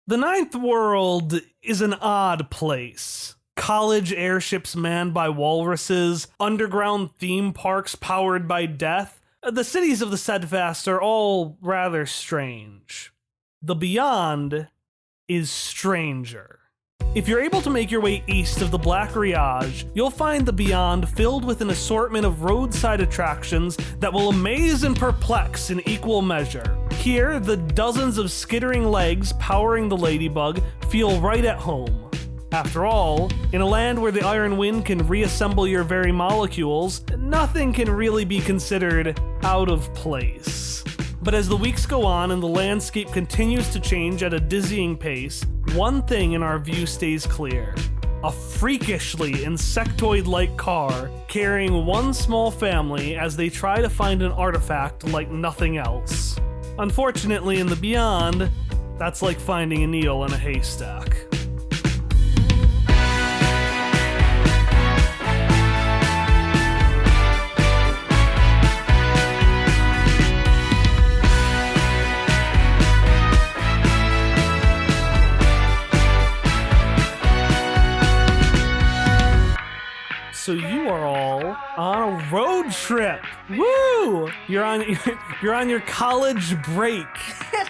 The Ninth World is an odd place. College airships manned by walruses, underground theme parks powered by death. The cities of the Steadfast are all rather strange. The Beyond is stranger. If you're able to make your way east of the BREAAAAKK, you'll find the Beyond filled with an assortment of roadside attractions that will amaze and perplex in equal measure. Here, the dozens of skittering legs powering the ladybug feel right at home. After all, in a land where the iron wind can reassemble your very molecules, nothing can really be considered out of place. But as the weeks go on and the landscape continues to change at a dizzying pace, one thing in our view stays clear. A freakishly insectoid-like car carrying one small family as they try to find an artifact like nothing else. Unfortunately, in the Beyond, that's like finding a needle in a haystack. So you are all on a road trip. Woo! You're on your college break.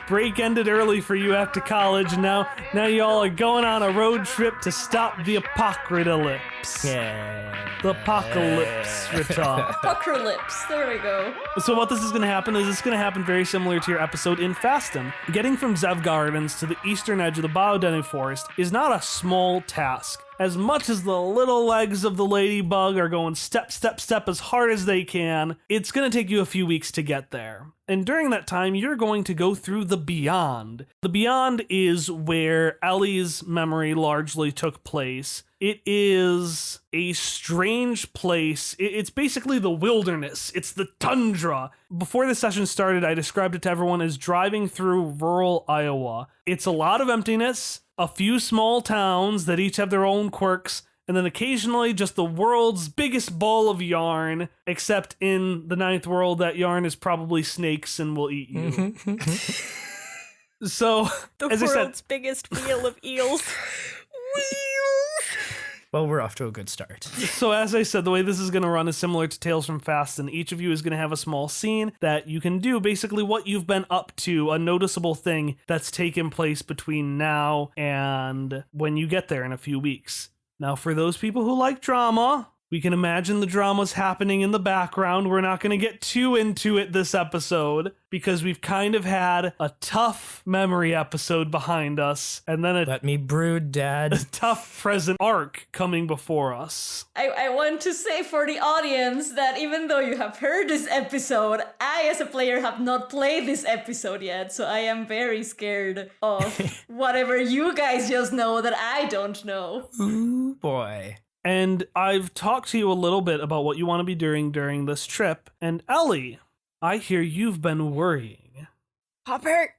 Break ended early for you after college, and now y'all are going on a road trip to stop the apocalypse. Yeah. The apocalypse, Rita. Apocalypse. There we go. So what this is going to happen is it's going to happen very similar to your episode in Fastum. Getting from Zev Gardens to the eastern edge of the Biodenic Forest is not a small task. As much as the little legs of the ladybug are going step, step, step as hard as they can, it's going to take you a few weeks to get there. And during that time, you're going to go through the Beyond. The Beyond is where Ellie's memory largely took place. It is a strange place. It's basically the wilderness. It's the tundra. Before the session started, I described it to everyone as driving through rural Iowa. It's a lot of emptiness, a few small towns that each have their own quirks, and then occasionally just the world's biggest ball of yarn, except in the Ninth World, that yarn is probably snakes and will eat you. So, The as I world's said, biggest wheel of eels. Well, we're off to a good start. So as I said, the way this is going to run is similar to Tales from Fastum. Each of you is going to have a small scene that you can do, basically what you've been up to, a noticeable thing that's taken place between now and when you get there in a few weeks. Now, for those people who like drama, we can imagine the drama's happening in the background. We're not going to get too into it this episode because we've kind of had a tough memory episode behind us and then Let me brood, Dad. a tough present arc coming before us. I want to say for the audience that even though you have heard this episode, I as a player have not played this episode yet, so I am very scared of whatever you guys just know that I don't know. Ooh, boy. And I've talked to you a little bit about what you want to be doing during this trip. And Ellie, I hear you've been worrying. Hopper?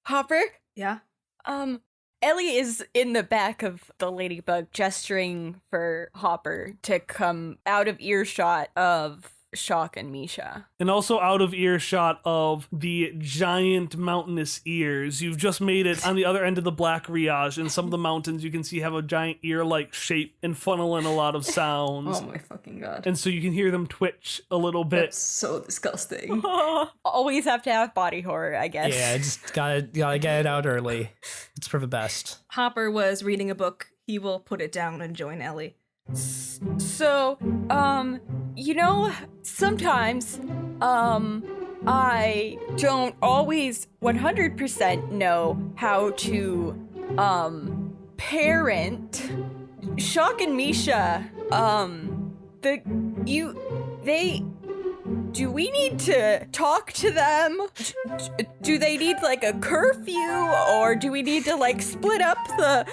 Hopper? Yeah? Ellie is in the back of the ladybug gesturing for Hopper to come out of earshot of Shock and Misha. And also out of earshot of the giant mountainous ears. You've just made it on the other end of the Black Riage, and some of the mountains you can see have a giant ear-like shape and funnel in a lot of sounds. Oh my fucking god. And so you can hear them twitch a little bit. That's so disgusting. Always have to have body horror, I guess. Yeah, just gotta get it out early. It's for the best. Hopper was reading a book. He will put it down and join Ellie. So, you know, sometimes, I don't always 100% know how to, parent Shock and Misha. Do we need to talk to them? Do they need like a curfew, or do we need to like split up the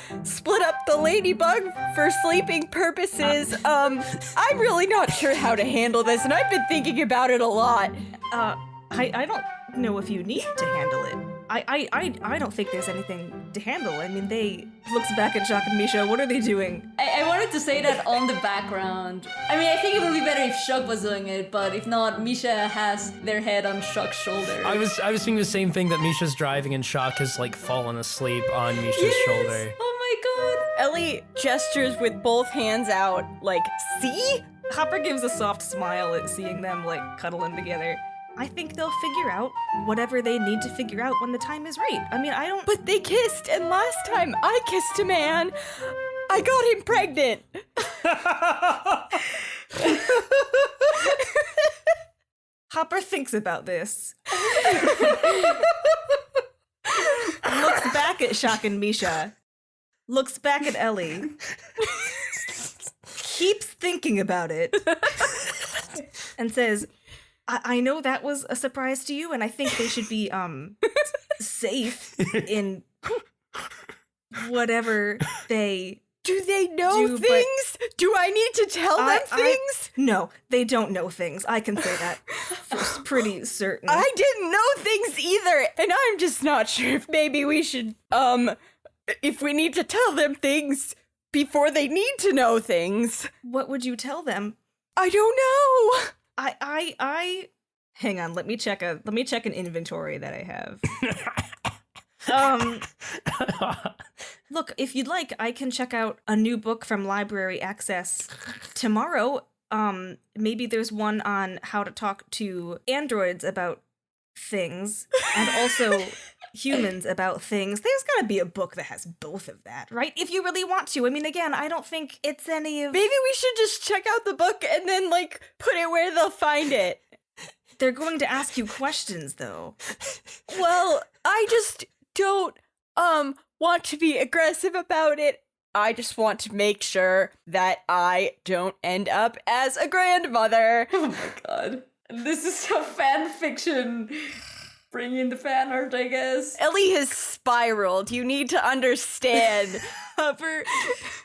ladybug for sleeping purposes? I'm really not sure how to handle this, and I've been thinking about it a lot. I don't know if you need to handle it. I don't think there's anything to handle. I mean, they looks back at Jacques and Misha. What are they doing? I wanted to say that on the background. I mean, I think it would be better if Shock was doing it, but if not, Misha has their head on Shock's shoulder. I was thinking the same thing, that Misha's driving and Shock has like fallen asleep on Misha's shoulder. Oh my Ellie gestures with both hands out, like, see? Hopper gives a soft smile at seeing them like cuddling together. I think they'll figure out whatever they need to figure out when the time is right. I mean, I don't. But they kissed, and last time I kissed a man, I got him pregnant. Hopper thinks about this. Looks back at Shock and Misha. Looks back at Ellie. Keeps thinking about it. And says, I know that was a surprise to you, and I think they should be safe in whatever they Do they know do, things? Do I need to tell them things? No, they don't know things. I can say that for pretty certain. I didn't know things either, and I'm just not sure if maybe we should, if we need to tell them things before they need to know things. What would you tell them? I don't know. I hang on, let me check an inventory that I have. Look, if you'd like, I can check out a new book from Library Access tomorrow. Maybe there's one on how to talk to androids about things and also humans about things. There's gotta be a book that has both of that, right? If you really want to. I mean, again, I don't think it's any of... Maybe we should just check out the book and then, like, put it where they'll find it. They're going to ask you questions, though. Well, I just don't, want to be aggressive about it. I just want to make sure that I don't end up as a grandmother. Oh my god. This is so fan fiction. Bring in the fan art, I guess. Ellie has spiraled. You need to understand. Hopper,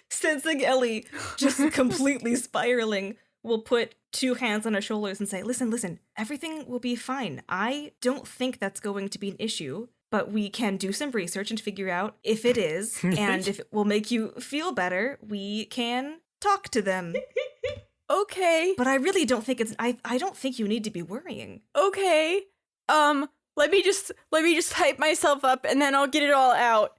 sensing Ellie just completely spiraling, will put two hands on her shoulders and say, listen, everything will be fine. I don't think that's going to be an issue, but we can do some research and figure out if it is, and if it will make you feel better, we can talk to them. Okay. But I really don't think I don't think you need to be worrying. Okay. Let me just hype myself up and then I'll get it all out.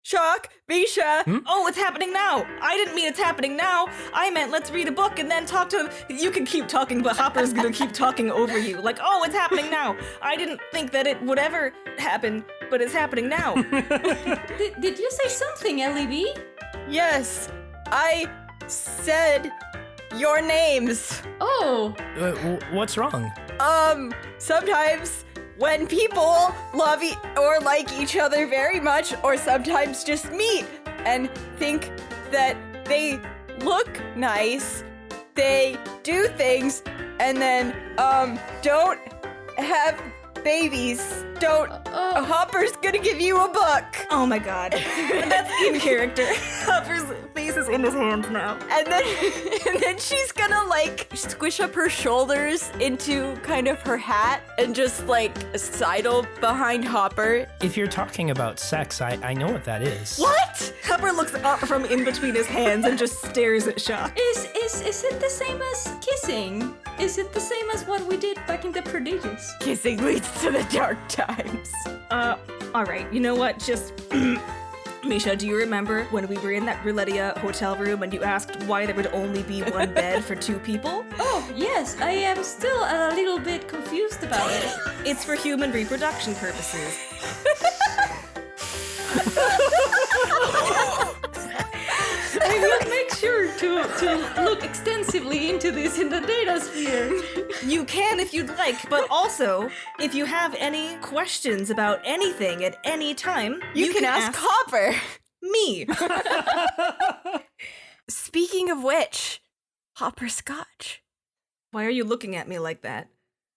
Shock, Misha. Oh, it's happening now. I didn't mean it's happening now. I meant let's read a book and then talk to them. You can keep talking, but Hopper's gonna keep talking over you. Like, oh, it's happening now. I didn't think that it would ever happen, but it's happening now. Did you say something, LEB? Yes, I said your names. Oh. What's wrong? Sometimes when people love or like each other very much, or sometimes just meet and think that they look nice, they do things and then, don't have babies. Hopper's gonna give you a book. Oh my god. That's in character. Hopper's face is in his hands now. And then she's gonna like squish up her shoulders into kind of her hat and just like sidle behind Hopper. If you're talking about sex, I know what that is. What? Hopper looks up from in between his hands and just stares at Shock. Is it the same as kissing? Is it the same as what we did back in the Prodigious? Kissing leads to the dark times. Alright, you know what? Just... Misha, do you remember when we were in that Roulettia hotel room and you asked why there would only be one bed for two people? Oh, yes, I am still a little bit confused about it. It's for human reproduction purposes. I will make sure to look extensively into this in the data sphere. You can if you'd like, but also, if you have any questions about anything at any time, You can ask Hopper. me. Speaking of which, Hopperscotch. Why are you looking at me like that?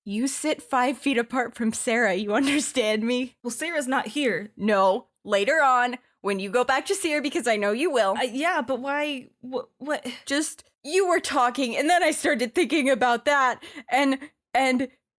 You sit 5 feet apart from Sarah, you understand me? Well, Sarah's not here. No, later on, when you go back to see her, because I know you will. Yeah, but why? What? Just, you were talking, and then I started thinking about that, and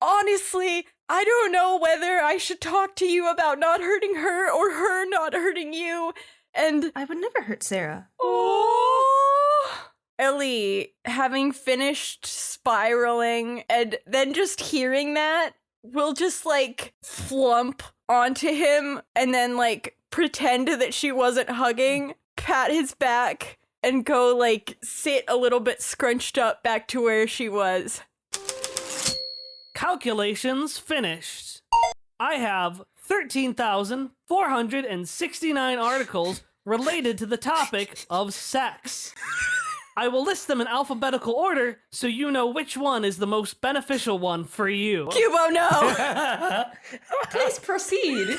honestly, I don't know whether I should talk to you about not hurting her or her not hurting you. And I would never hurt Sarah. oh, Ellie, having finished spiraling and then just hearing that, will just like flump onto him and then like pretend that she wasn't hugging, pat his back, and go like sit a little bit scrunched up back to where she was. Calculations finished. I have 13,469 articles related to the topic of sex. I will list them in alphabetical order so you know which one is the most beneficial one for you. Cubo, no! Please proceed.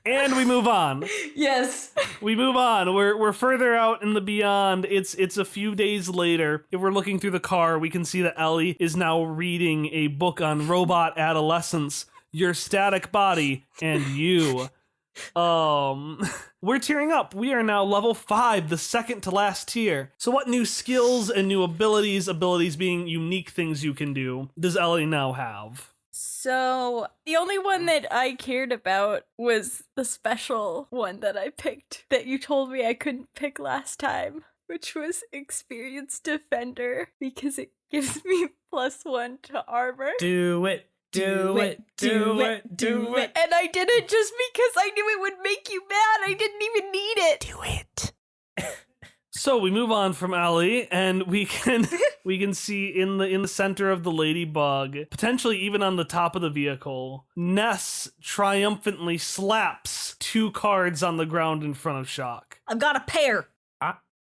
And we move on. Yes. We move on. We're further out in the beyond. It's a few days later. If we're looking through the car, we can see that Ellie is now reading a book on robot adolescence, your static body, and you. We're tearing up. We are now level 5, the second to last tier. So what new skills and new abilities being unique things you can do, does Ellie now have? So, the only one that I cared about was the special one that I picked that you told me I couldn't pick last time, which was Experienced Defender, because it gives me +1 to armor. Do it. Do it. Do it. Do it. And I did it just because I knew it would make you mad. I didn't even need it. Do it. So we move on from Ellie, and we can see in the center of the ladybug, potentially even on the top of the vehicle, Ness triumphantly slaps 2 cards on the ground in front of Shock. I've got a pair.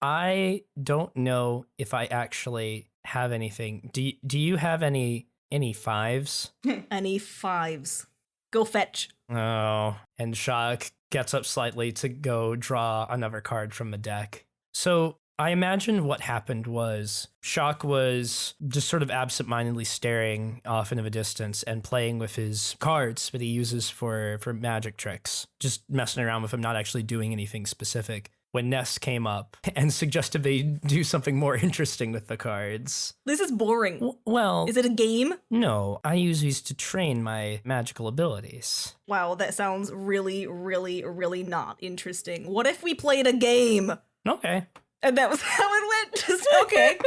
I don't know if I actually have anything. Do you have any 5s? Any 5s. Go fetch. Oh, and Shock gets up slightly to go draw another card from the deck. So I imagine what happened was Shock was just sort of absentmindedly staring off into the distance and playing with his cards that he uses for magic tricks, just messing around with them, not actually doing anything specific, when Ness came up and suggested they do something more interesting with the cards. This is boring. Well, Is it a game? no, I use these to train my magical abilities. Wow, that sounds really, really, really not interesting. What if we played a game? Okay. And that was how it went. Just okay.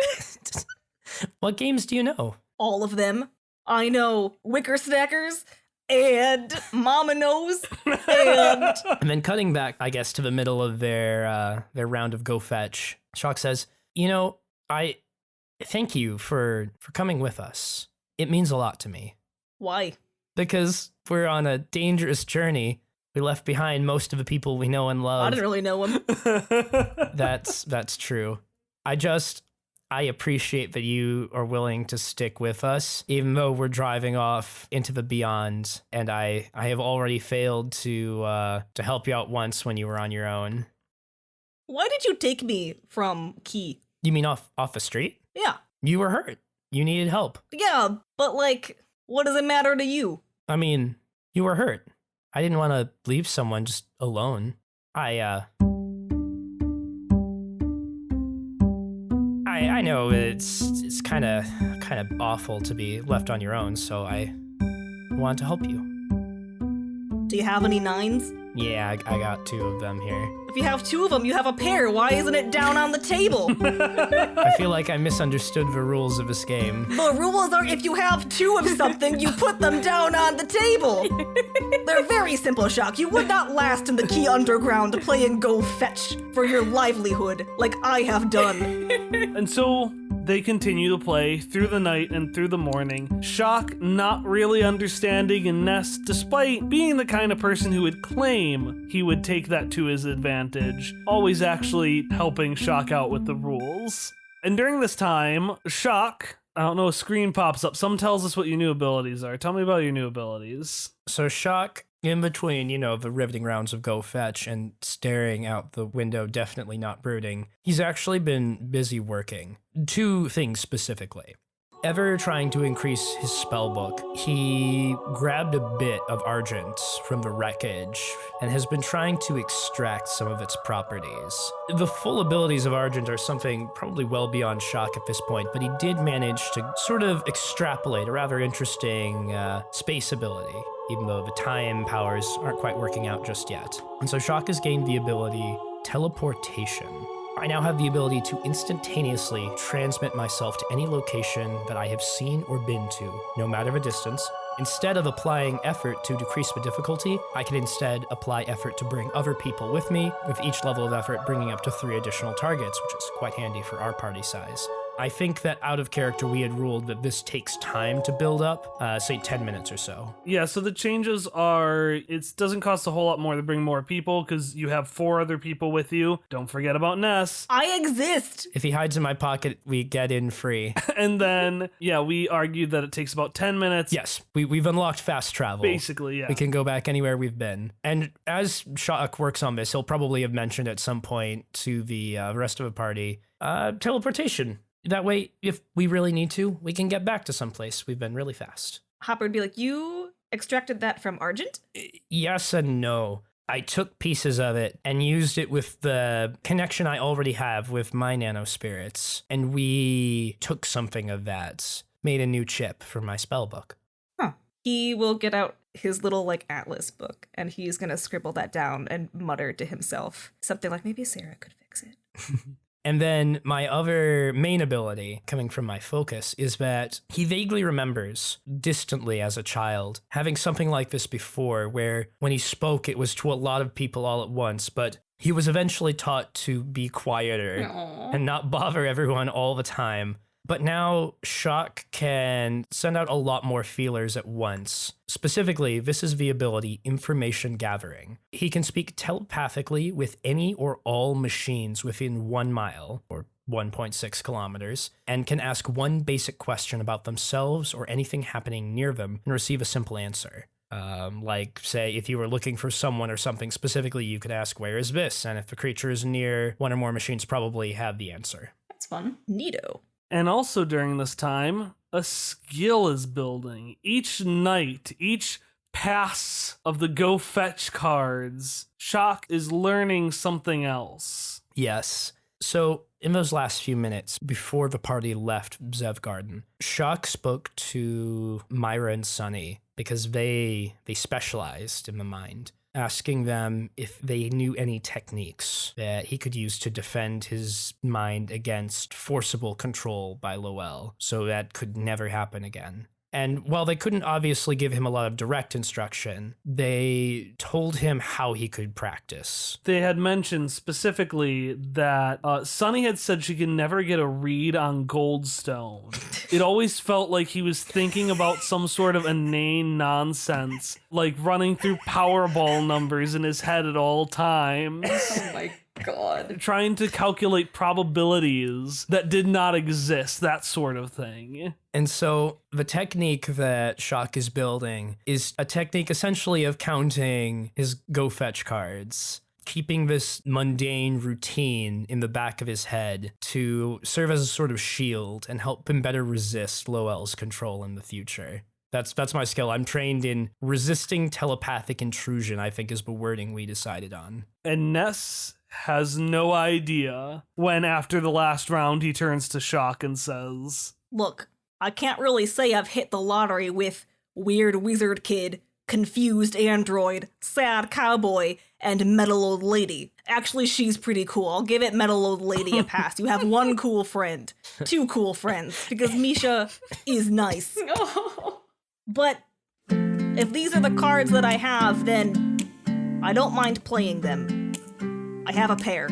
What games do you know? All of them. I know Wicker Snackers and Mama Knows and And then cutting back, I guess, to the middle of their round of Go Fetch, Shock says, I thank you for coming with us. It means a lot to me. why? Because we're on a dangerous journey. We left behind most of the people we know and love. I didn't really know him. That's true. I appreciate that you are willing to stick with us, even though we're driving off into the beyond, and I have already failed to help you out once when you were on your own. Why did you take me from Key? You mean off the street? Yeah. You were hurt. You needed help. Yeah, but like, what does it matter to you? I mean, you were hurt. I didn't want to leave someone just alone. I know it's kind of awful to be left on your own, so I want to help you. Do you have any 9s? Yeah, I got 2 of them here. If you have 2 of them, you have a pair. Why isn't it down on the table? I feel like I misunderstood the rules of this game. The rules are if you have 2 of something, you put them down on the table. They're very simple, Shock. You would not last in the Key Underground playing Go Fetch for your livelihood like I have done. And so they continue to play through the night and through the morning. Shock not really understanding, and Ness, despite being the kind of person who would claim he would take that to his advantage, always actually helping Shock out with the rules. And during this time, Shock, I don't know, a screen pops up. Someone tells us what your new abilities are. Tell me about your new abilities. So Shock, in between, the riveting rounds of Go Fetch and staring out the window, definitely not brooding, he's actually been busy working. 2 things specifically. ever trying to increase his spell book, he grabbed a bit of argent from the wreckage and has been trying to extract some of its properties. The full abilities of argent are something probably well beyond Shock at this point, but he did manage to sort of extrapolate a rather interesting space ability, even though the time powers aren't quite working out just yet. And so Shock has gained the ability teleportation. I now have the ability to instantaneously transmit myself to any location that I have seen or been to, no matter the distance. Instead of applying effort to decrease the difficulty, I can instead apply effort to bring other people with me, with each level of effort bringing up to 3 additional targets, which is quite handy for our party size. I think that out of character, we had ruled that this takes time to build up, say 10 minutes or so. Yeah, so the changes are, it doesn't cost a whole lot more to bring more people because you have 4 other people with you. Don't forget about Ness. I exist. If he hides in my pocket, we get in free. And then, yeah, we argued that it takes about 10 minutes. Yes, we've unlocked fast travel. Basically, yeah. We can go back anywhere we've been. And as Shock works on this, he'll probably have mentioned at some point to the rest of the party, teleportation. That way, if we really need to, we can get back to someplace. We've been really fast. Hopper would be like, you extracted that from Argent? Yes and no. I took pieces of it and used it with the connection I already have with my nanospirits, and we took something of that, made a new chip for my spellbook. Huh. He will get out his little, like, atlas book, and he's gonna scribble that down and mutter to himself something like, maybe Sarah could fix it. And then my other main ability, coming from my focus, is that he vaguely remembers, distantly as a child, having something like this before, where when he spoke, it was to a lot of people all at once, but he was eventually taught to be quieter and not bother everyone all the time. But now Shock can send out a lot more feelers at once. Specifically, this is the ability information gathering. He can speak telepathically with any or all machines within 1 mile, or 1.6 kilometers, and can ask one basic question about themselves or anything happening near them and receive a simple answer. Like, say, if you were looking for someone or something specifically, you could ask, where is this? And if the creature is near, one or more machines probably have the answer. That's fun. Neato. And also during this time, a skill is building. Each night, each pass of the Go Fetch cards, Shock is learning something else. Yes. So, in those last few minutes before the party left Zev Garden, Shock spoke to Myra and Sunny because they specialized in the mind, asking them if they knew any techniques that he could use to defend his mind against forcible control by Lowell, so that could never happen again. And while they couldn't obviously give him a lot of direct instruction, they told him how he could practice. They had mentioned specifically that Sunny had said she could never get a read on Goldstone. It always felt like he was thinking about some sort of inane nonsense, like running through Powerball numbers in his head at all times. Oh my god. Trying to calculate probabilities that did not exist, that sort of thing. And so the technique that Shock is building is a technique essentially of counting his Go Fetch cards, keeping this mundane routine in the back of his head to serve as a sort of shield and help him better resist Lowell's control in the future. That's my skill. I'm trained in resisting telepathic intrusion, I think is the wording we decided on. And Ness has no idea when, after the last round, he turns to Shock and says, Look, I can't really say I've hit the lottery with weird wizard kid, confused android, sad cowboy, and metal old lady. Actually, she's pretty cool. I'll give it metal old lady a pass. You have 1 cool friend, 2 cool friends, because Misha is nice. No. But if these are the cards that I have, then I don't mind playing them. I have a pair.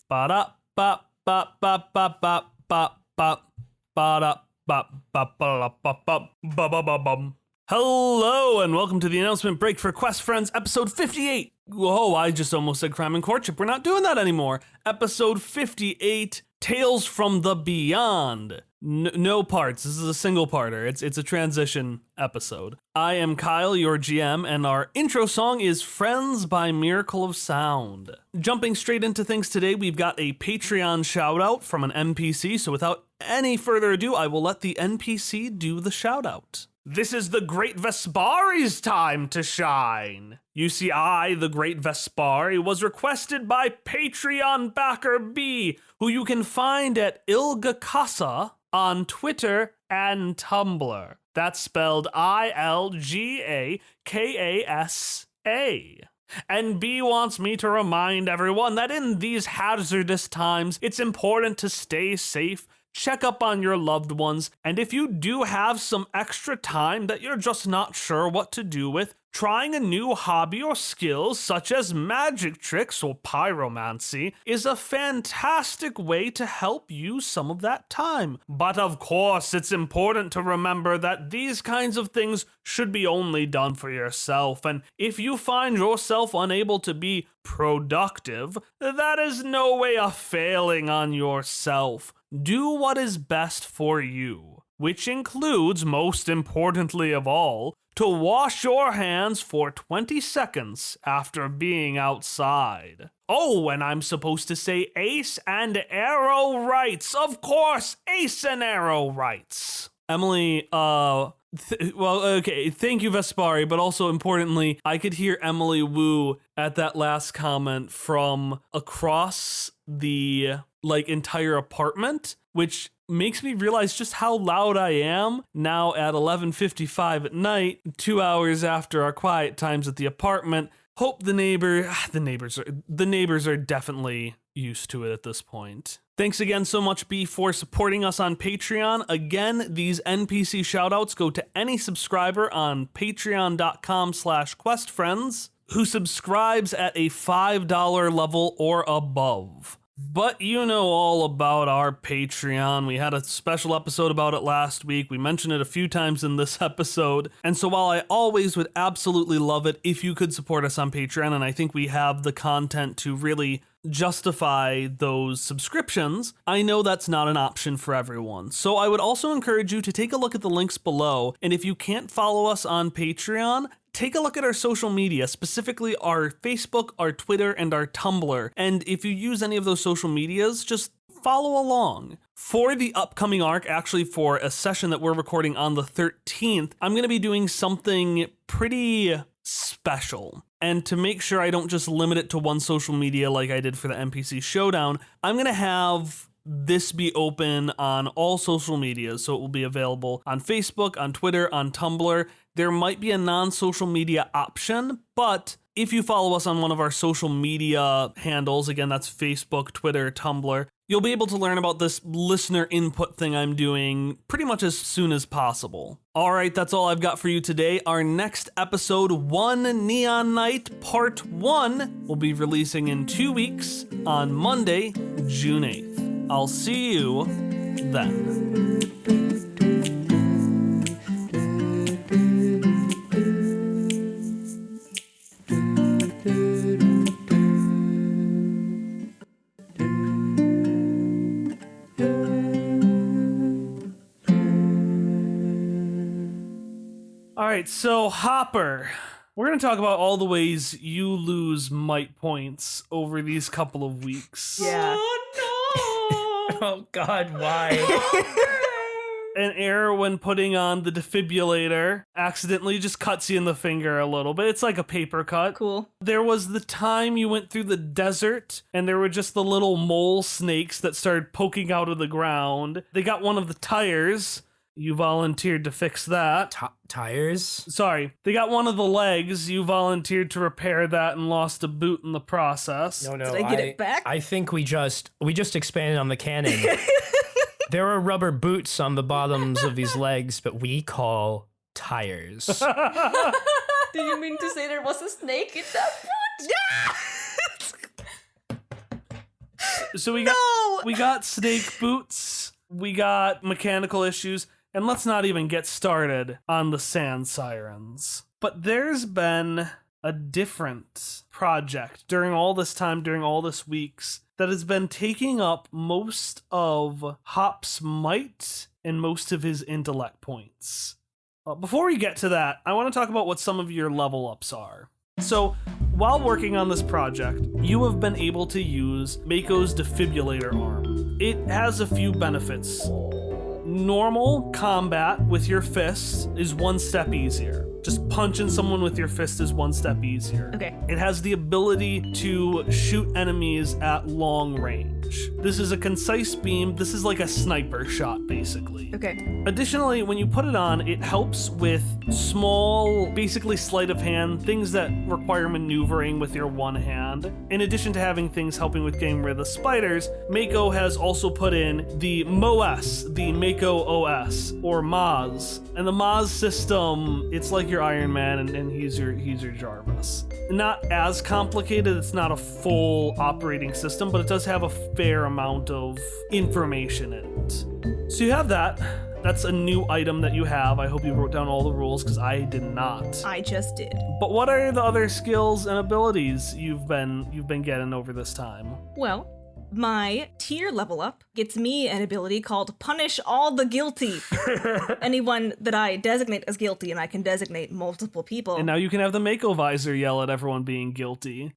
ba-da, ba ba ba ba ba ba ba ba Ba-ba-ba-bum. Hello, and welcome to the announcement break for Quest Friends, episode 58. Whoa, I just almost said Crime and Courtship. We're not doing that anymore. Episode 58, Tales from the Beyond. No parts. This is a single-parter. It's a transition episode. I am Kyle, your GM, and our intro song is Friends by Miracle of Sound. Jumping straight into things today, we've got a Patreon shout-out from an NPC, so without any further ado, I will let the NPC do the shout-out. This is the Great Vespari's time to shine. You see, I, the Great Vespari, was requested by Patreon backer B, who you can find at Ilgakasa on Twitter and Tumblr. That's spelled ILGAKASA. And B wants me to remind everyone that in these hazardous times, it's important to stay safe, check up on your loved ones, and if you do have some extra time that you're just not sure what to do with, trying a new hobby or skill such as magic tricks or pyromancy is a fantastic way to help use some of that time. But of course, it's important to remember that these kinds of things should be only done for yourself, and if you find yourself unable to be productive, that is no way of failing on yourself. Do what is best for you, which includes, most importantly of all, to wash your hands for 20 seconds after being outside. Oh, and I'm supposed to say ace and arrow rights. Of course, ace and arrow rights. Emily, okay, thank you, Vespari, but also importantly, I could hear Emily Wu at that last comment from across the entire apartment, which makes me realize just how loud I am now at 11:55 at night, 2 hours after our quiet times at the apartment. Hope the neighbors are definitely used to it at this point. Thanks again so much, B, for supporting us on Patreon. Again, these NPC shoutouts go to any subscriber on patreon.com/questfriends who subscribes at a $5 level or above. But you know all about our Patreon. We had a special episode about it last week. We mentioned it a few times in this episode. And so while I always would absolutely love it if you could support us on Patreon, and I think we have the content to really justify those subscriptions, I know that's not an option for everyone. So I would also encourage you to take a look at the links below. And if you can't follow us on Patreon, take a look at our social media, specifically our Facebook, our Twitter, and our Tumblr. And if you use any of those social medias, just follow along. For the upcoming arc, actually for a session that we're recording on the 13th, I'm going to be doing something pretty special. And to make sure I don't just limit it to one social media like I did for the NPC Showdown, I'm going to have this be open on all social medias, so it will be available on Facebook, on Twitter, on Tumblr. There might be a non-social media option, but if you follow us on one of our social media handles, again, that's Facebook, Twitter, Tumblr, you'll be able to learn about this listener input thing I'm doing pretty much as soon as possible. All right, that's all I've got for you today. Our next episode, One Neon Night Part 1, will be releasing in 2 weeks on Monday, June 8th. I'll see you then. All right, so Hopper, we're going to talk about all the ways you lose might points over these couple of weeks. Yeah. Oh God, why? An error when putting on the defibrillator accidentally just cuts you in the finger a little bit. It's like a paper cut. Cool. There was the time you went through the desert and there were just the little mole snakes that started poking out of the ground. They got one of the tires. You volunteered to fix that. Tires? Sorry, they got one of the legs. You volunteered to repair that and lost a boot in the process. No, Did I get it back? I think we just expanded on the canon. There are rubber boots on the bottoms of these legs, but we call tires. Do you mean to say there was a snake in that foot? So we got snake boots, we got mechanical issues, And let's not even get started on the Sand Sirens. But there's been a different project during all this time, during all this weeks, that has been taking up most of Hop's might and most of his intellect points. Before we get to that, I want to talk about what some of your level ups are. So, while working on this project, you have been able to use Mako's defibrillator arm. It has a few benefits. Normal combat with your fist is one step easier. Just punching someone with your fist is one step easier. Okay. It has the ability to shoot enemies at long range. This is a concise beam. This is like a sniper shot, basically. Okay. Additionally, when you put it on, it helps with small, basically sleight of hand, things that require maneuvering with your one hand. In addition to having things helping with getting rid of the spiders, Mako has also put in the MOS, the Mako OS, or Maz. And the Maz system, it's like your Iron Man and he's your Jarvis. Not as complicated, it's not a full operating system, but it does have a fair amount of information in it. So you have that. That's a new item that you have. I hope you wrote down all the rules because I did not. I just did. But what are the other skills and abilities you've been getting over this time? Well, my tier level up gets me an ability called Punish All the Guilty. Anyone that I designate as guilty, and I can designate multiple people. And now you can have the Mako visor yell at everyone being guilty.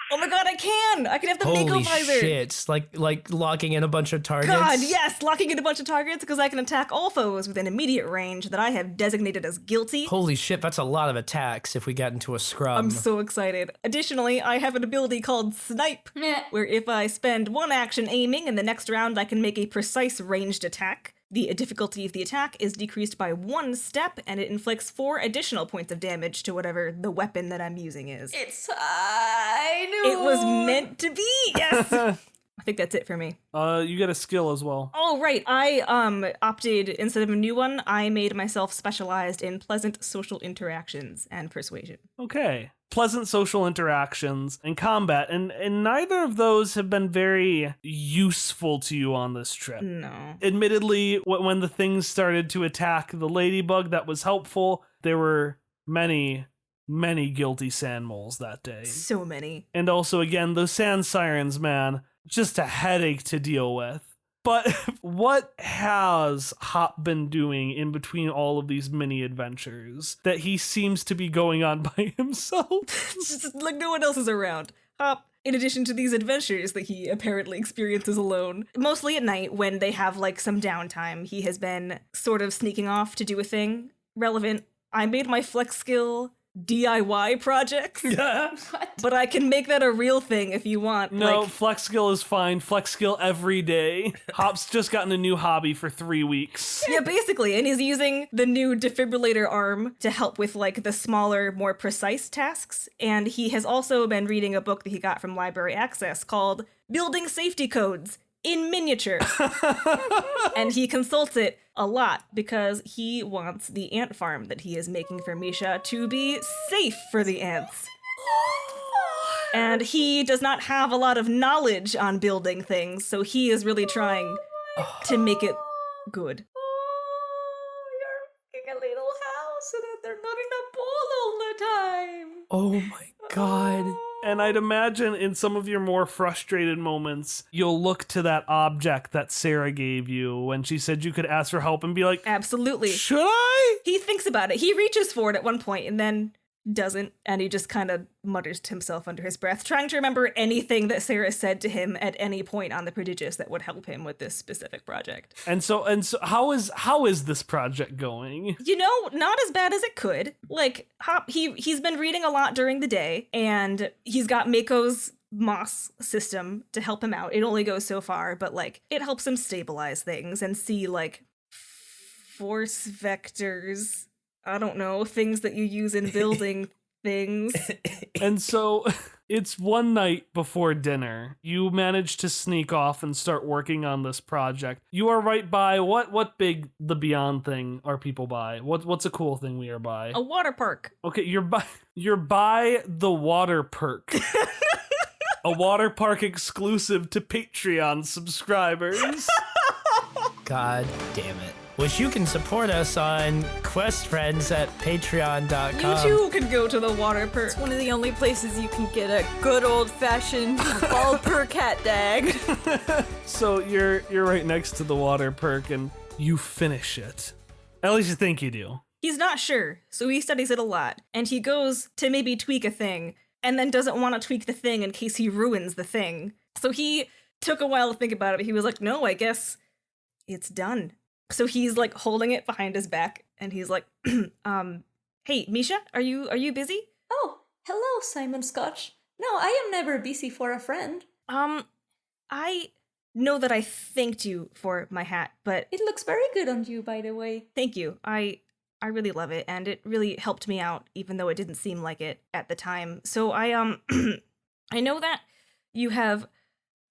Oh my god, I can! I can have the Mako Holy visor! shit. Like locking in a bunch of targets. God, yes! Locking in a bunch of targets because I can attack all foes within immediate range that I have designated as guilty. Holy shit, that's a lot of attacks if we get into a scrum. I'm so excited. Additionally, I have an ability called Snipe, Meh. where if I spend one action aiming, in the next round I can make a precise ranged attack. The difficulty of the attack is decreased by 1 step, and it inflicts 4 additional points of damage to whatever the weapon that I'm using is. I knew It was meant to be! Yes! I think that's it for me. You get a skill as well. Oh, right. I opted, instead of a new one, I made myself specialized in pleasant social interactions and persuasion. Okay. Pleasant social interactions and combat, and neither of those have been very useful to you on this trip. No. Admittedly, when the things started to attack the ladybug, that was helpful. There were many guilty sand moles that day. So many. And also, again, those sand sirens, man, just a headache to deal with. But what has Hop been doing in between all of these mini adventures that he seems to be going on by himself? Just like no one else is around. Hop, in addition to these adventures that he apparently experiences alone, mostly at night when they have like some downtime, he has been sort of sneaking off to do a thing relevant. I made my flex skill DIY projects, but I can make that a real thing if you want. No, Like, flex skill is fine. Flex skill every day. Hop's just gotten a new hobby for 3 weeks. yeah, basically, and he's using the new defibrillator arm to help with like the smaller, more precise tasks. And he has also been reading a book that he got from Library Access called Building Safety Codes in Miniature. And he consults it a lot because he wants the ant farm that he is making for Misha to be safe for the ants. And he does not have a lot of knowledge on building things, so he is really trying to make it good. You're making a little house so that they're not in a pool all the time. Oh my god. And I'd imagine in some of your more frustrated moments, you'll look to that object that Sarah gave you when she said you could ask for help and be like, Absolutely. should I? He thinks about it. He reaches for it at one point and then doesn't, and he just kind of mutters to himself under his breath, trying to remember anything that Sarah said to him at any point on the prodigious that would help him with this specific project. And so how is this project going? You know, not as bad as it could. Like, Hop, he's been reading a lot during the day, and he's got Mako's Moss system to help him out. It only goes so far, but like, it helps him stabilize things and see like force vectors. I don't know, things that you use in building things. And so it's one night before dinner. You manage to sneak off and start working on this project. You are right by what big the Beyond thing are people by? What's a cool thing we are by? A water park. Okay, you're by the water perk. A water park exclusive to Patreon subscribers. God damn it. Which you can support us on Quest Friends at patreon.com. You too can go to the water perk. It's one of the only places you can get a good old-fashioned ball per cat dag. So you're right next to the water perk and you finish it. At least you think you do. He's not sure, so he studies it a lot. And he goes to maybe tweak a thing, and then doesn't want to tweak the thing in case he ruins the thing. So he took a while to think about it, but he was like, no, I guess it's done. So he's like holding it behind his back, and he's like, hey, Misha, are you busy? Oh, hello, Simon Scotch. No, I am never busy for a friend. I know that I thanked you for my hat, but It looks very good on you, by the way. thank you. I really love it, and it really helped me out, even though it didn't seem like it at the time. So I I know that you have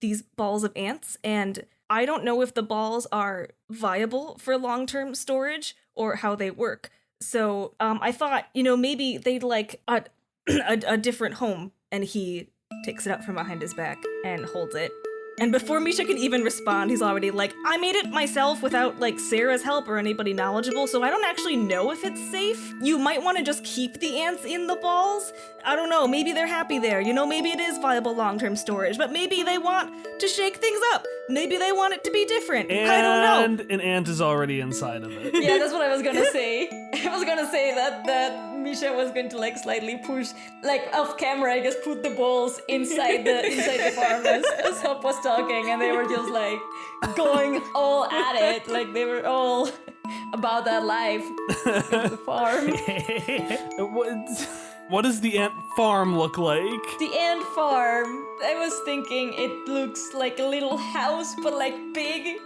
these balls of ants, and I don't know if the balls are viable for long-term storage or how they work. So I thought, maybe they'd like a different home. And he takes it out from behind his back and holds it. And before Misha can even respond, he's already like, I made it myself without like Sarah's help or anybody knowledgeable, so I don't actually know if it's safe. You might want to just keep the ants in the balls. I don't know, maybe they're happy there. Maybe it is viable long-term storage, but maybe they want to shake things up. Maybe they want it to be different. I don't know. And an ant is already inside of it. Yeah, that's what I was gonna say. I was gonna say that Misha was going to like slightly push, like off camera, I guess, put the balls inside the farm as Hop was talking, and they were just like going all at it, like they were all about that life of the farm. What does the ant farm look like? The ant farm. I was thinking it looks like a little house, but like big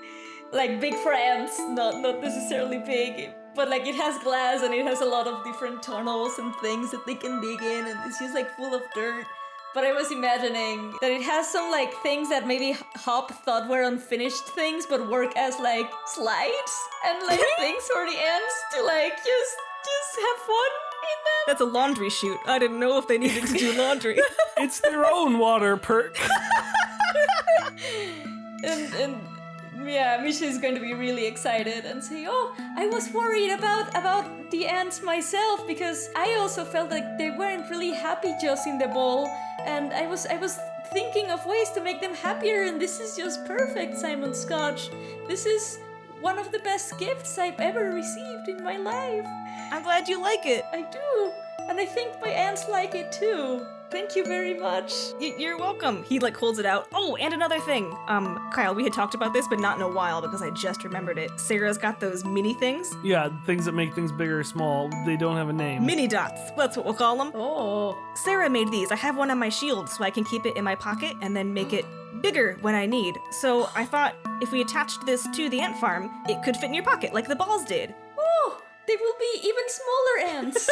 for ants, not necessarily big. But like it has glass and it has a lot of different tunnels and things that they can dig in, and it's just like full of dirt. But I was imagining that it has some like things that maybe Hop thought were unfinished things, but work as like slides and like things for the ants to like just have fun in them. That's a laundry chute. I didn't know if they needed to do laundry. It's their own water perk. and yeah, Misha is going to be really excited and say, oh, I was worried about the ants myself, because I also felt like they weren't really happy just in the bowl, and I was thinking of ways to make them happier, and this is just perfect, Simon Scotch. This is one of the best gifts I've ever received in my life. I'm glad you like it. I do, and I think my ants like it too. Thank you very much. You're welcome. He like holds it out. Oh, and another thing. Kyle, we had talked about this, but not in a while because I just remembered it. Sarah's got those mini things. Yeah, things that make things bigger or small. They don't have a name. Mini dots. That's what we'll call them. Oh. Sarah made these. I have one on my shield so I can keep it in my pocket and then make it bigger when I need. So I thought if we attached this to the ant farm, it could fit in your pocket like the balls did. Oh, they will be even smaller ants.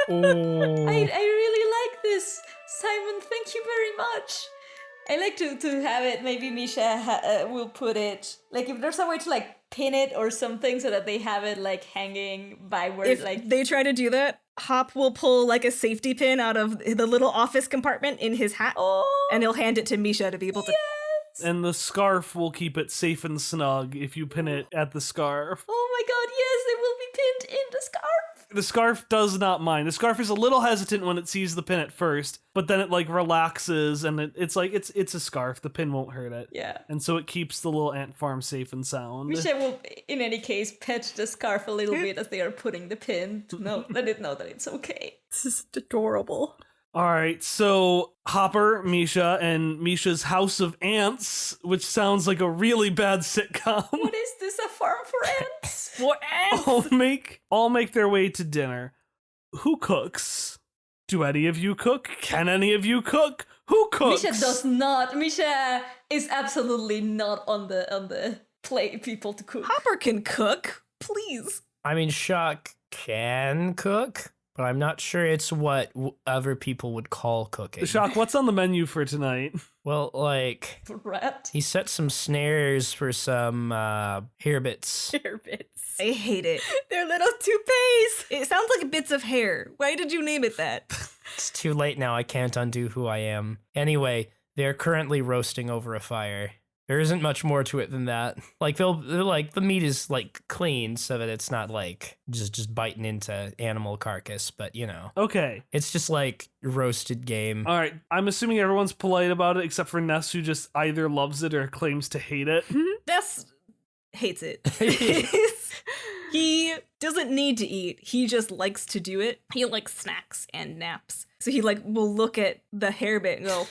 Oh. I really like this. Simon, thank you very much. I like to have it, maybe Misha will put it, like if there's a way to like pin it or something so that they have it like hanging by where If like... they try to do that, Hop will pull like a safety pin out of the little office compartment in his hat, Oh, and he'll hand it to Misha to be able to... And the scarf will keep it safe and snug if you pin it at the scarf. oh my god, yes, it will be pinned in the scarf. The scarf does not mind. The scarf is a little hesitant when it sees the pin at first, but then it like relaxes and it's like it's a scarf. The pin won't hurt it. Yeah. And so it keeps the little ant farm safe and sound. Misha will, in any case, pet the scarf a little bit as they are putting the pin to let it know that it's okay. This is adorable. All right, so Hopper, Misha, and Misha's House of Ants, which sounds like a really bad sitcom, What is this, a farm for ants? For ants! all make their way to dinner. Who cooks? Do any of you cook? Can any of you cook? Who cooks? Misha does not. Misha is absolutely not on the play people to cook. Hopper can cook, please. I mean, Shock can cook, but I'm not sure it's what other people would call cooking. Shock, what's on the menu for tonight? Well, like, Rat. he set some snares for some hair bits. Hair bits. I hate it. They're little toupees. It sounds like bits of hair. Why did you name it that? It's too late now. I can't undo who I am. Anyway, they're currently roasting over a fire. There isn't much more to it than that. Like they're like the meat is like clean so that it's not like just biting into animal carcass, but you know. Okay. It's just like roasted game. All right. I'm assuming everyone's polite about it except for Ness, who just either loves it or claims to hate it. Ness hates it. He doesn't need to eat. He just likes to do it. He likes snacks and naps. So he like will look at the hairbit and go,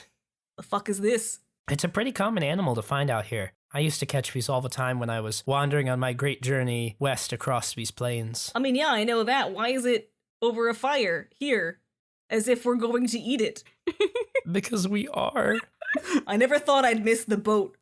"The fuck is this?" It's a pretty common animal to find out here. I used to catch these all the time when I was wandering on my great journey west across these plains. I mean, yeah, I know that. Why is it over a fire here? As if we're going to eat it. Because we are. I never thought I'd miss the boat.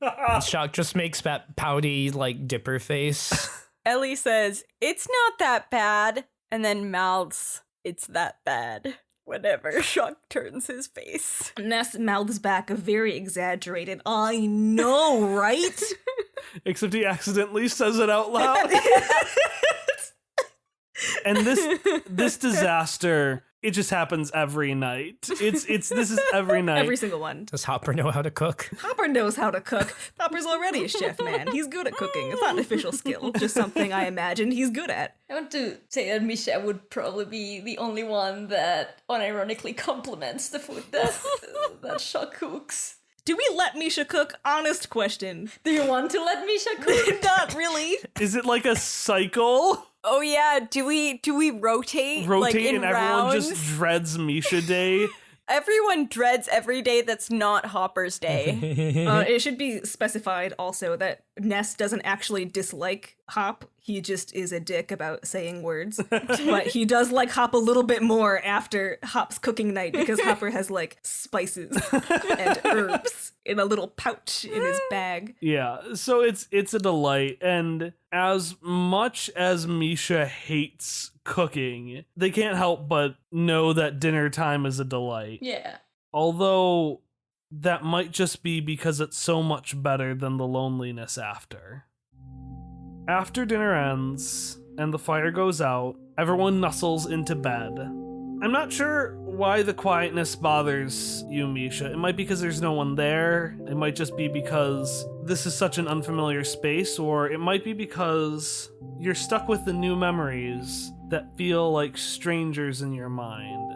Shock just makes that pouty, like, dipper face. Ellie says, "It's not that bad," and then mouths, "It's that bad," whenever Shock turns his face. Ness mouths back a very exaggerated, "I know, right?" Except he accidentally says it out loud. And this disaster, it just happens every night. This is every night. Every single one. Does Hopper know how to cook? Hopper knows how to cook. Hopper's already a chef, man. He's good at cooking. It's not an official skill, just something I imagined he's good at. I want to say that Misha would probably be the only one that unironically compliments the food that Shock cooks. Do we let Misha cook? Honest question. Do you want to let Misha cook? Not really. Is it like a cycle? Oh yeah, do we rotate? Like in And everyone rounds? just dreads Misha Day? Everyone dreads every day that's not Hopper's day. It should be specified also that Ness doesn't actually dislike Hop. He just is a dick about saying words. But he does like Hop a little bit more after Hop's cooking night because Hopper has like spices and herbs in a little pouch in his bag. Yeah, so it's a delight, and as much as Misha hates cooking, they can't help but know that dinner time is a delight. Yeah. Although that might just be because it's so much better than the loneliness after. After dinner ends and the fire goes out, everyone nuzzles into bed. I'm not sure why the quietness bothers you, Misha. It might be because there's no one there. It might just be because this is such an unfamiliar space, or it might be because you're stuck with the new memories that feel like strangers in your mind.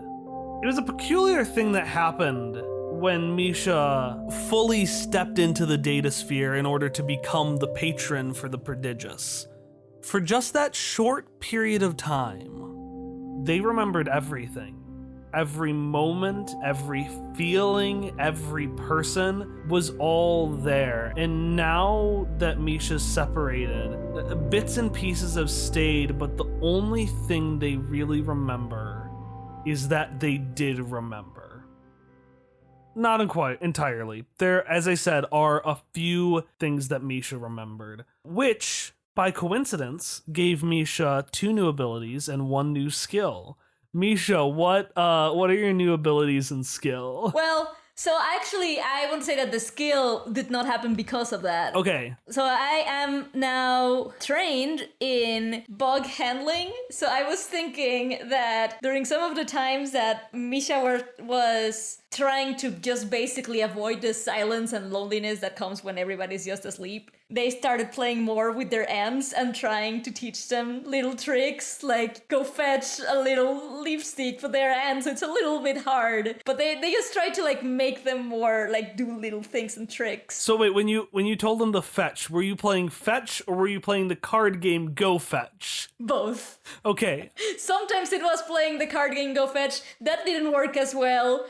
It was a peculiar thing that happened when Misha fully stepped into the data sphere in order to become the patron for the prodigious. For just that short period of time, they remembered everything. Every moment, every feeling, every person was all there. And now that Misha's separated, bits and pieces have stayed, but the only thing they really remember is that they did remember. Not quite entirely. There, as I said, are a few things that Misha remembered, which, by coincidence, gave Misha 2 new abilities and 1 new skill. Misha, what are your new abilities and skill? Well, so actually, I wouldn't say that the skill did not happen because of that. Okay. So I am now trained in bug handling. So I was thinking that during some of the times that Misha was trying to just basically avoid the silence and loneliness that comes when everybody's just asleep, they started playing more with their ants and trying to teach them little tricks, like go fetch a little leaf stick for their ants. So it's a little bit hard, but they just try to like make them more like do little things and tricks. So wait, when you told them to fetch, were you playing fetch or were you playing the card game Go Fetch? Both. Okay. Sometimes it was playing the card game Go Fetch. That didn't work as well.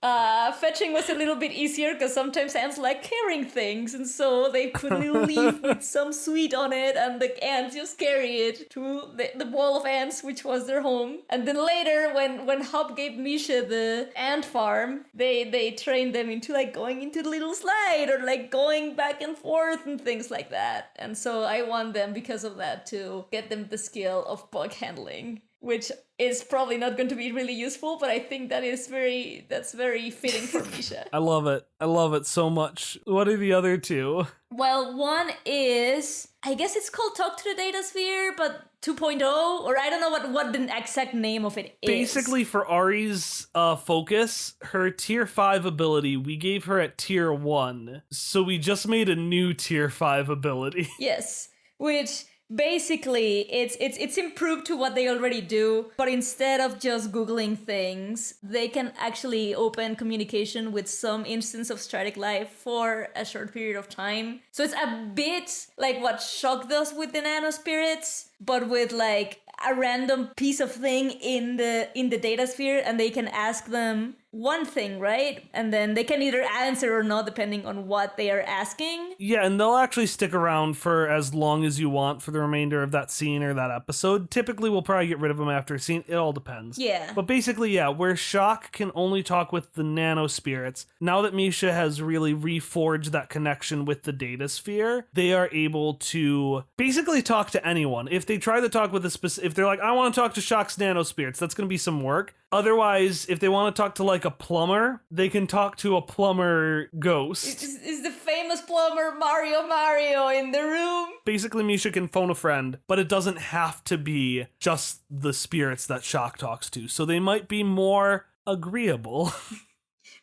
Fetching was a little bit easier because sometimes ants like carrying things, and so they put a little leaf with some sweet on it, and the ants just carry it to the wall of ants, which was their home. And then later, when Hop gave Misha the ant farm, they trained them into like going into the little slide or like going back and forth and things like that. And so I want them because of that to get them the skill of bug handling, which is probably not going to be really useful, but I think that's very fitting for Misha. I love it. I love it so much. What are the other 2? Well, one is, I guess it's called Talk to the Data Sphere, but 2.0, or I don't know what the exact name of it is. Basically, for Ari's focus, her tier 5 ability, we gave her at tier 1. So we just made a new tier 5 ability. Yes, which basically it's improved to what they already do, but instead of just Googling things, they can actually open communication with some instance of static life for a short period of time. So it's a bit like what Shock does with the nanospirits, but with like a random piece of thing in the data sphere, and they can ask them one thing, right? And then they can either answer or not depending on what they are asking. Yeah, and they'll actually stick around for as long as you want for the remainder of that scene or that episode. Typically, we'll probably get rid of them after a scene. It all depends. Yeah. But basically, yeah, where Shock can only talk with the nano spirits, now that Misha has really reforged that connection with the data sphere, they are able to basically talk to anyone. If they try to talk with if they're like, I want to talk to Shock's nano spirits, that's going to be some work. Otherwise, if they want to talk to like a plumber, they can talk to a plumber ghost. Is the famous plumber Mario in the room? Basically, Misha can phone a friend, but it doesn't have to be just the spirits that Shock talks to. So they might be more agreeable.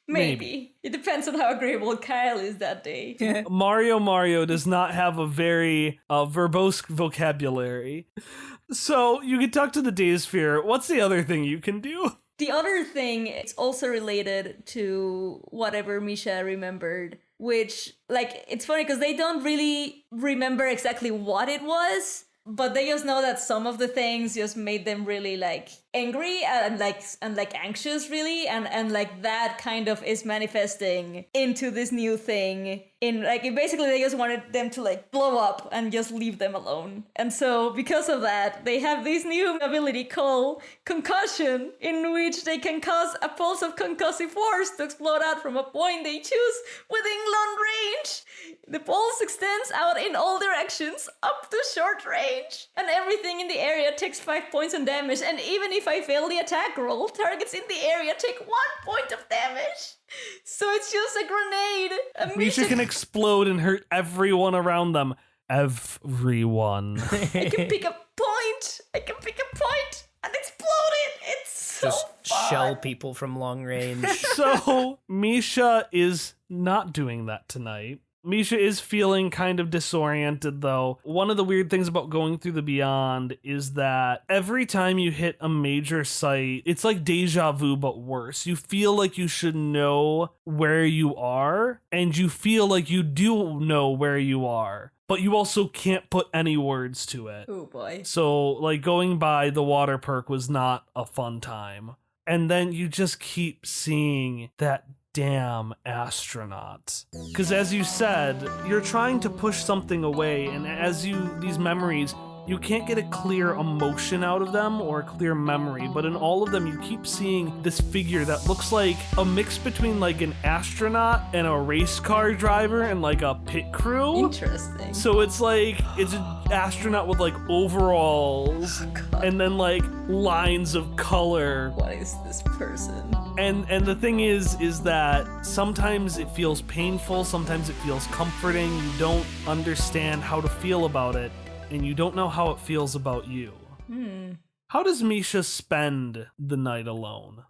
Maybe. It depends on how agreeable Kyle is that day. Mario does not have a very verbose vocabulary. So you can talk to the data sphere. What's the other thing you can do? The other thing is also related to whatever Misha remembered, which, like, it's funny because they don't really remember exactly what it was, but they just know that some of the things just made them really, like, angry and anxious, really, and like that kind of is manifesting into this new thing. In like, basically they just wanted them to like blow up and just leave them alone. And so because of that, they have this new ability called concussion, in which they can cause a pulse of concussive force to explode out from a point they choose within long range. The pulse extends out in all directions up to short range, and everything in the area takes 5 points of damage, and even if I fail the attack roll, targets in the area take 1 point of damage. So it's just a grenade. Misha can explode and hurt everyone around them. Everyone. I can pick a point and explode it. It's so Just fun. shell people from long range. So Misha is not doing that tonight. Misha is feeling kind of disoriented, though. One of the weird things about going through the Beyond is that every time you hit a major site, it's like deja vu, but worse. You feel like you should know where you are, and you feel like you do know where you are, but you also can't put any words to it. Oh boy. So, like, going by the water perk was not a fun time. And then you just keep seeing that damn astronaut. Because as you said, you're trying to push something away, and these memories, you can't get a clear emotion out of them or a clear memory, but in all of them you keep seeing this figure that looks like a mix between like an astronaut and a race car driver and like a pit crew. Interesting. So it's like, it's an astronaut with like overalls and then like lines of color. What is this person? And the thing is that sometimes it feels painful, sometimes it feels comforting. You don't understand how to feel about it, and you don't know how it feels about you. How does Misha spend the night alone?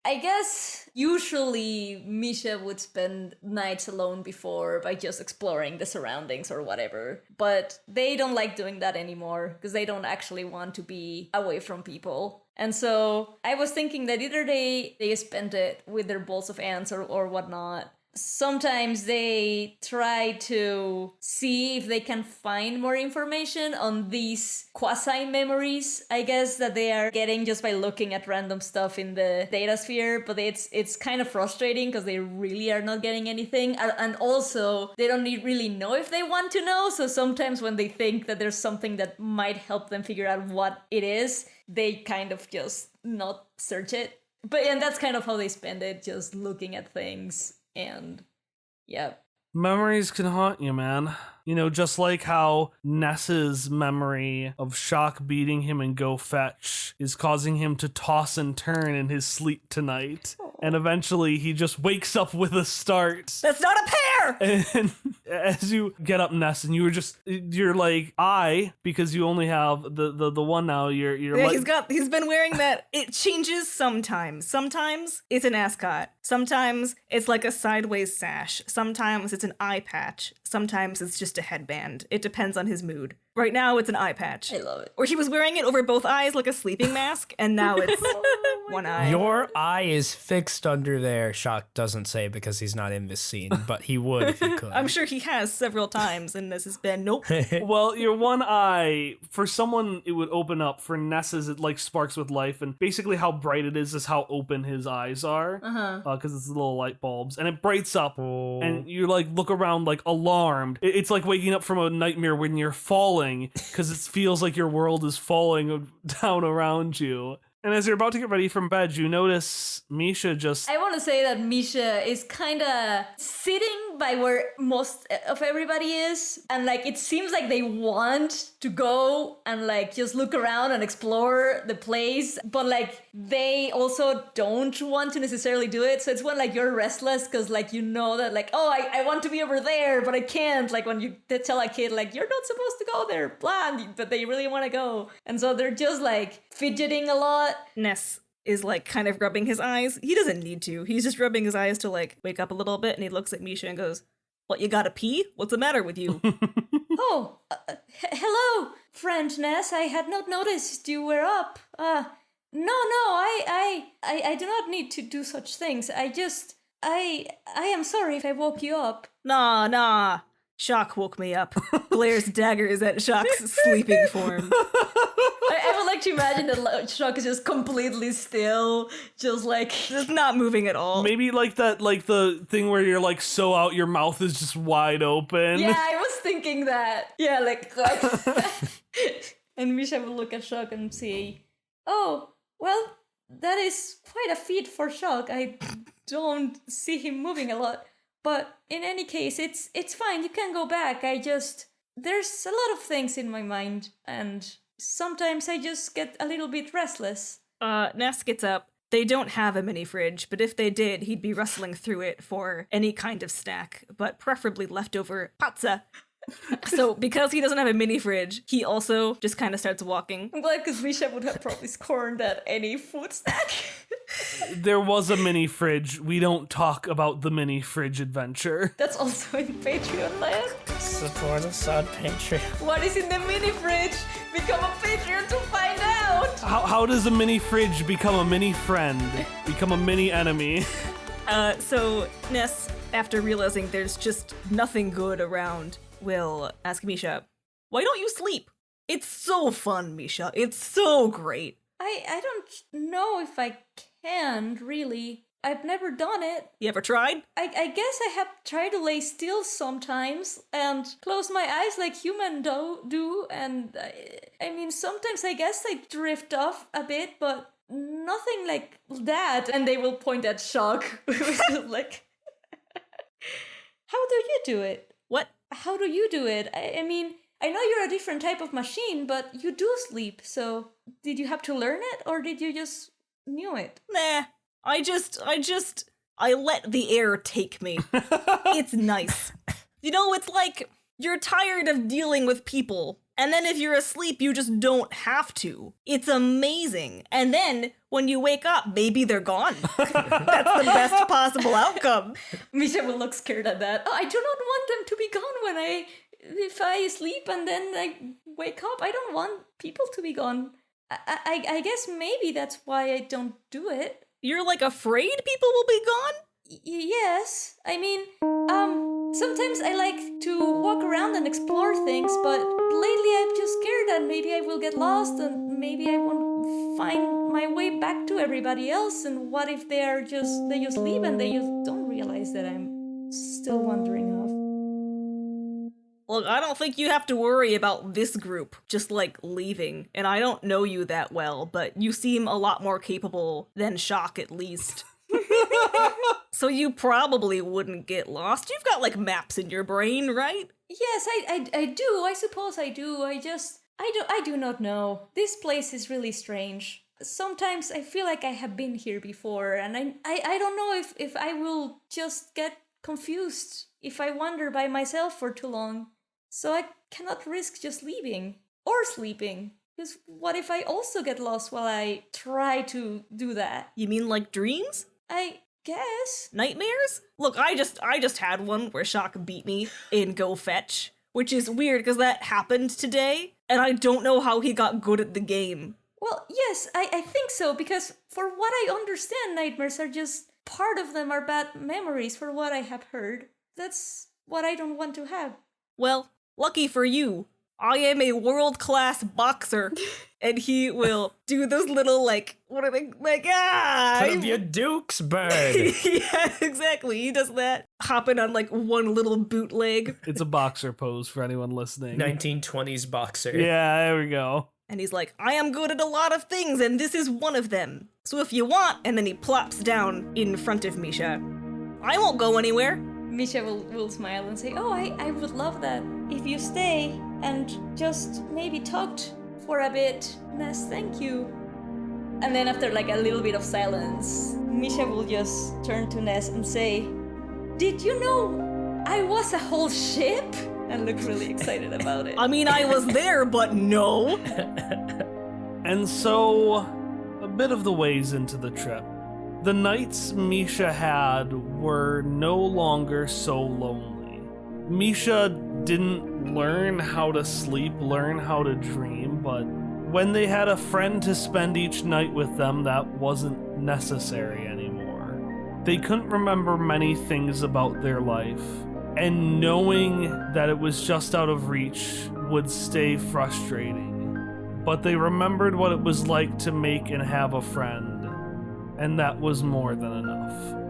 I guess usually Misha would spend nights alone before by just exploring the surroundings or whatever. But they don't like doing that anymore because they don't actually want to be away from people. And so I was thinking that either they spend it with their balls of ants or whatnot. Sometimes they try to see if they can find more information on these quasi-memories, I guess, that they are getting just by looking at random stuff in the data sphere, but it's kind of frustrating because they really are not getting anything, and also they don't really know if they want to know, so sometimes when they think that there's something that might help them figure out what it is, they kind of just not search it. And that's kind of how they spend it, just looking at things. And yeah. Memories can haunt you, man. You know, just like how Ness's memory of Shock beating him in Go Fetch is causing him to toss and turn in his sleep tonight. Oh. And eventually he just wakes up with a start. That's not a pear! And as you get up, Ness, and you're like, because you only have the one now, you're Yeah, like, he's been wearing that. It changes sometimes. Sometimes it's an ascot. Sometimes it's like a sideways sash. Sometimes it's an eye patch. Sometimes it's just a headband. It depends on his mood. Right now it's an eye patch. I love it. Or he was wearing it over both eyes like a sleeping mask, and now it's one eye. Your eye is fixed under there, Shock doesn't say because he's not in this scene, but he would if he could. I'm sure he has several times, and this has been nope. well, your one eye, for someone it would open up. For Ness's, it like sparks with life, and basically how bright it is how open his eyes are. Because it's little light bulbs, and it brights up, and you like look around like alarmed. It's like waking up from a nightmare when you're falling, because it feels like your world is falling down around you. And as you're about to get ready from bed, you notice Misha just... I want to say that Misha is kind of sitting by where most of everybody is. And like, it seems like they want to go and like just look around and explore the place. But like, they also don't want to necessarily do it. So it's when like you're restless because like, you know that like, oh, I want to be over there, but I can't. Like when you tell a kid like, you're not supposed to go there, blah, but they really want to go. And so they're just like fidgeting a lot. Ness is like kind of rubbing his eyes. He doesn't need to. He's just rubbing his eyes to like wake up a little bit, and he looks at Misha and goes, "What, you gotta pee? What's the matter with you?" Oh, hello, friend Ness. I had not noticed you were up. No, I do not need to do such things. I am sorry if I woke you up. Nah. Shock woke me up. Glares daggers at Shock's sleeping form. I would like to imagine that Shock is just completely still, just not moving at all. Maybe like that, like the thing where you're like so out, your mouth is just wide open. Yeah, I was thinking that. Yeah, like and Misha will look at Shock and say, "Oh, well, that is quite a feat for Shock. I don't see him moving a lot. But in any case, it's fine. You can go back. There's a lot of things in my mind, and sometimes I just get a little bit restless." Ness gets up. They don't have a mini fridge, but if they did, he'd be rustling through it for any kind of snack, but preferably leftover pizza. So because he doesn't have a mini fridge, he also just kind of starts walking. I'm glad because Misha would have probably scorned at any food snack. There was a mini fridge. We don't talk about the mini fridge adventure. That's also in Patreon land. Support us on Patreon. What is in the mini fridge? Become a Patreon to find out. How does a mini fridge become a mini friend? Become a mini enemy? So Ness, after realizing there's just nothing good around, will ask Misha, "Why don't you sleep? It's so fun, Misha. It's so great." I don't know if I can, really. I've never done it. You ever tried? I guess I have tried to lay still sometimes and close my eyes like humans do, and I mean, sometimes I guess I drift off a bit, but nothing like that. And they will point at Shock, like, how do you do it? What? How do you do it? I mean, I know you're a different type of machine, but you do sleep, so did you have to learn it, or did you just knew it? Nah, I let the air take me. It's nice. You know, it's like you're tired of dealing with people, and then if you're asleep, you just don't have to. It's amazing. And then when you wake up, maybe they're gone. That's the best possible outcome. Misha will look scared at that. Oh, I do not want them to be gone if I sleep and then I wake up. I don't want people to be gone. I guess maybe that's why I don't do it. You're like afraid people will be gone? Yes. I mean, sometimes I like to walk around and explore things, but lately I'm just scared that maybe I will get lost and maybe I won't find my way back to everybody else. And what if they just leave and they just don't realize that I'm still wandering off? Look, I don't think you have to worry about this group just, like, leaving. And I don't know you that well, but you seem a lot more capable than Shock, at least. So you probably wouldn't get lost. You've got, like, maps in your brain, right? Yes, I do. I suppose I do. I do not know. This place is really strange. sometimes I feel like I have been here before, and I don't know if I will just get confused if I wander by myself for too long. So I cannot risk just leaving or sleeping. Because what if I also get lost while I try to do that? You mean like dreams? I guess. Nightmares? Look, I just had one where Shock beat me in Go Fetch, which is weird because that happened today, and I don't know how he got good at the game. Well, yes, I think so, because for what I understand, nightmares are just, part of them are bad memories, for what I have heard. That's what I don't want to have. Well, lucky for you, I am a world-class boxer, and he will do those little, like, what are they, like, Put up your dukes, bird. Yeah, exactly, he does that, hopping on, like, one little bootleg. It's a boxer pose for anyone listening. 1920s boxer. Yeah, there we go. And he's like, I am good at a lot of things, and this is one of them. So if you want, and then he plops down in front of Misha. I won't go anywhere. Misha will smile and say, oh, I would love that. If you stay and just maybe talked for a bit, Ness, thank you. And then after like a little bit of silence, Misha will just turn to Ness and say, did you know I was a whole ship? And look really excited about it. I mean, I was there, but no. And so, a bit of the ways into the trip. The nights Misha had were no longer so lonely. Misha didn't learn how to sleep, learn how to dream, but when they had a friend to spend each night with them, that wasn't necessary anymore. They couldn't remember many things about their life, and knowing that it was just out of reach would stay frustrating. But they remembered what it was like to make and have a friend, and that was more than enough.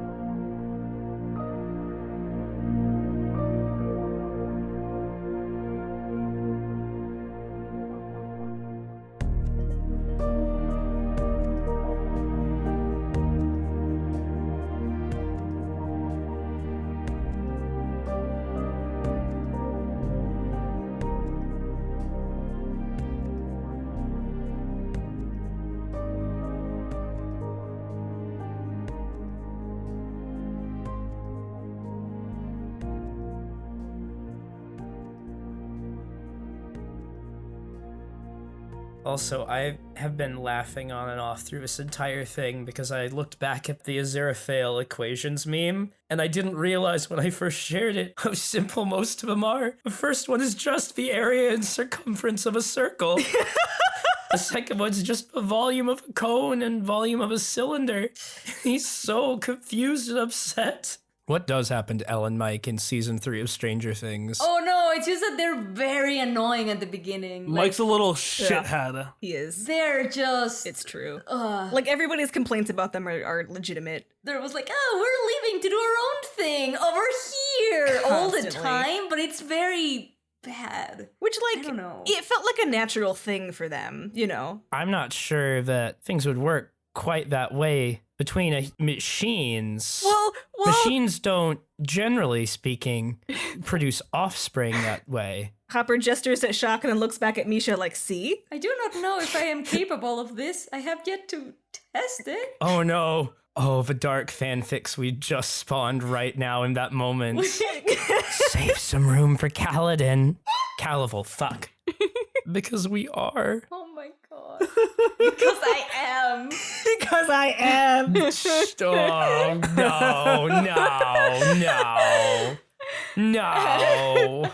Also, I have been laughing on and off through this entire thing because I looked back at the Aziraphale equations meme, and I didn't realize when I first shared it how simple most of them are. The first one is just the area and circumference of a circle. The second one's just the volume of a cone and volume of a cylinder. He's so confused and upset. What does happen to Elle and Mike in season 3 of Stranger Things? Oh no, it's just that they're very annoying at the begining. Mike's a little shithead. He is. They're just... It's true. Like, everybody's complaints about them are legitimate. There was like, oh, we're leaving to do our own thing over here all the Constantly. time, but it's very bad. Which, like, I don't know. it felt like a natural thing for them, you know? I'm not sure that things would work quite that way between machines. Well, Machines don't, generally speaking, produce offspring that way. Hopper gestures at Shock and then looks back at Misha like, see? I do not know if I am capable of this. I have yet to test it. Oh no. Oh, the dark fanfics we just spawned right now in that moment. Save some room for Kaladin. Calival, fuck. Because we are. Oh my god. Because I am. Because I am. Oh, no.